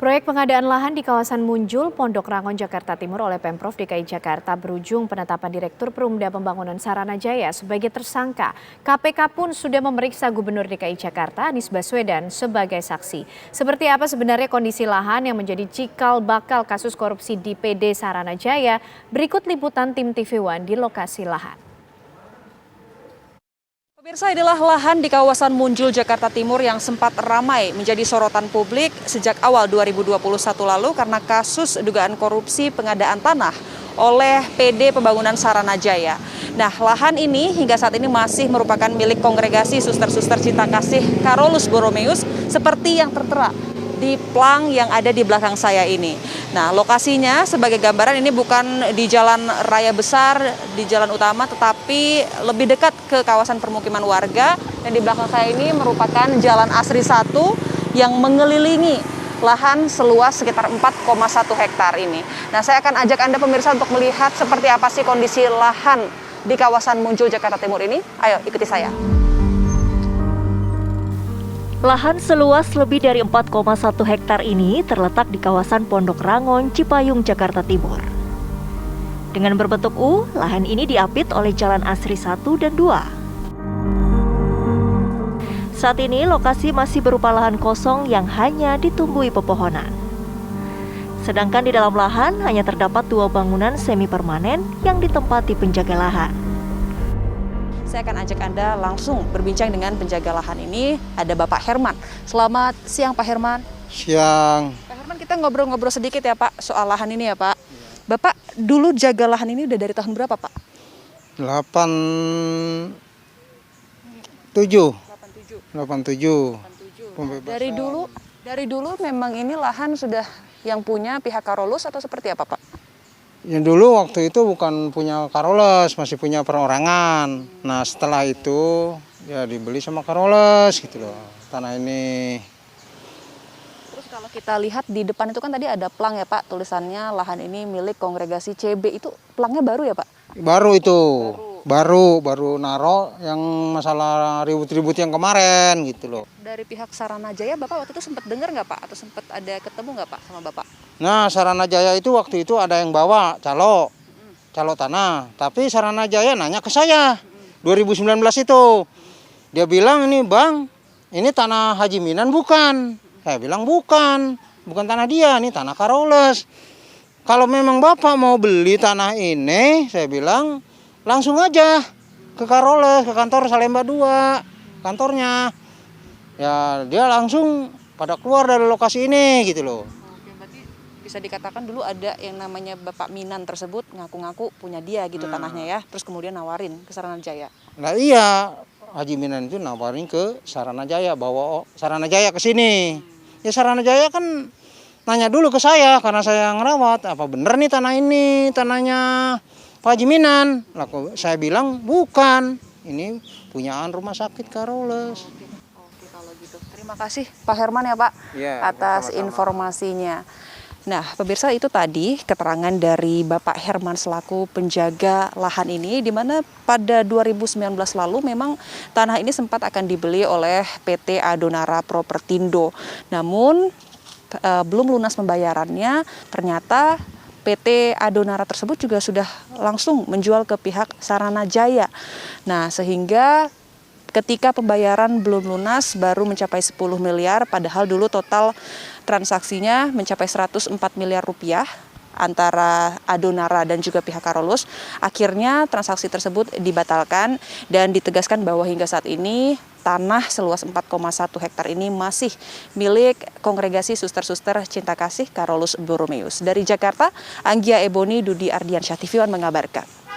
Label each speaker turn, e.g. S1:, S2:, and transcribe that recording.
S1: Proyek pengadaan lahan di kawasan Munjul, Pondok Rangon, Jakarta Timur oleh Pemprov DKI Jakarta berujung penetapan Direktur Perumda Pembangunan Saranajaya sebagai tersangka. KPK pun sudah memeriksa Gubernur DKI Jakarta Anies Baswedan sebagai saksi. Seperti apa sebenarnya kondisi lahan yang menjadi cikal bakal kasus korupsi di PD Saranajaya? Berikut liputan tim TV One di lokasi lahan.
S2: Pemirsa, inilah lahan di kawasan Munjul, Jakarta Timur yang sempat ramai menjadi sorotan publik sejak awal 2021 lalu karena kasus dugaan korupsi pengadaan tanah oleh PD Pembangunan Saranajaya. Nah, lahan ini hingga saat ini masih merupakan milik kongregasi Suster-Suster Cinta Kasih Carolus Borromeus seperti yang tertera di plang yang ada di belakang saya ini. Nah, lokasinya sebagai gambaran ini bukan di jalan raya besar, di jalan utama, tetapi lebih dekat ke kawasan permukiman warga. Dan di belakang saya ini merupakan Jalan Asri 1 yang mengelilingi lahan seluas sekitar 4,1 hektar ini. Nah, saya akan ajak Anda pemirsa untuk melihat seperti apa sih kondisi lahan di kawasan Munjul, Jakarta Timur ini. Ayo, ikuti saya.
S3: Lahan seluas lebih dari 4,1 hektar ini terletak di kawasan Pondok Rangon, Cipayung, Jakarta Timur. Dengan berbentuk U, lahan ini diapit oleh Jalan Asri 1 dan 2. Saat ini lokasi masih berupa lahan kosong yang hanya ditumbuhi pepohonan. Sedangkan di dalam lahan hanya terdapat 2 bangunan semi permanen yang ditempati penjaga lahan.
S2: Saya akan ajak Anda langsung berbincang dengan penjaga lahan ini, ada Bapak Herman. Selamat siang Pak Herman.
S4: Siang.
S2: Pak Herman, kita ngobrol-ngobrol sedikit ya Pak soal lahan ini ya Pak. Bapak dulu jaga lahan ini udah dari tahun berapa Pak?
S4: 87. 87.
S2: Dari dulu memang ini lahan sudah yang punya pihak Carolus atau seperti apa Pak?
S4: Ya dulu waktu itu bukan punya Carolus, masih punya perorangan. Nah setelah itu ya dibeli sama Carolus gitu loh tanah ini.
S2: Terus kalau kita lihat di depan itu kan tadi ada plang ya Pak, tulisannya lahan ini milik kongregasi CB, itu plangnya baru ya Pak?
S4: Baru itu, baru naro yang masalah ribut-ribut yang kemarin gitu loh.
S2: Dari pihak Saranajaya Bapak waktu itu sempat dengar nggak Pak? Atau sempat ada ketemu nggak Pak sama Bapak?
S4: Nah Saranajaya itu waktu itu ada yang bawa calo tanah. Tapi Saranajaya nanya ke saya 2019 itu. Dia bilang ini bang, ini tanah Haji Minan bukan. Saya bilang bukan tanah dia, ini tanah Carolus. Kalau memang Bapak mau beli tanah ini, saya bilang langsung aja ke Carolus, ke kantor Salemba 2, kantornya. Ya dia langsung pada keluar dari lokasi ini gitu loh.
S2: Oke, berarti bisa dikatakan dulu ada yang namanya Bapak Minan tersebut ngaku-ngaku punya dia gitu tanahnya ya, terus kemudian nawarin ke Saranajaya.
S4: Nah iya, Haji Minan itu nawarin ke Saranajaya, bawa Saranajaya ke sini. Ya Saranajaya kan nanya dulu ke saya karena saya ngerawat, apa bener nih tanah ini tanahnya Pak Haji Minan? Lalu saya bilang bukan, ini punyaan rumah sakit Carolus.
S2: Oke, kalau gitu. Terima kasih Pak Herman ya Pak atas
S4: sama-sama.
S2: informasinya. Nah, pemirsa, itu tadi keterangan dari Bapak Herman selaku penjaga lahan ini, di mana pada 2019 lalu memang tanah ini sempat akan dibeli oleh PT Adonara Propertindo. Namun belum lunas pembayarannya, ternyata PT Adonara tersebut juga sudah langsung menjual ke pihak Saranajaya. Nah, sehingga ketika pembayaran belum lunas baru mencapai 10 miliar, padahal dulu total transaksinya mencapai 104 miliar rupiah antara Adonara dan juga pihak Carolus. Akhirnya transaksi tersebut dibatalkan dan ditegaskan bahwa hingga saat ini tanah seluas 4,1 hektar ini masih milik kongregasi Suster-Suster Cinta Kasih Carolus Borromeus. Dari Jakarta, Anggia Eboni, Dudi Ardiansyah, TV One mengabarkan.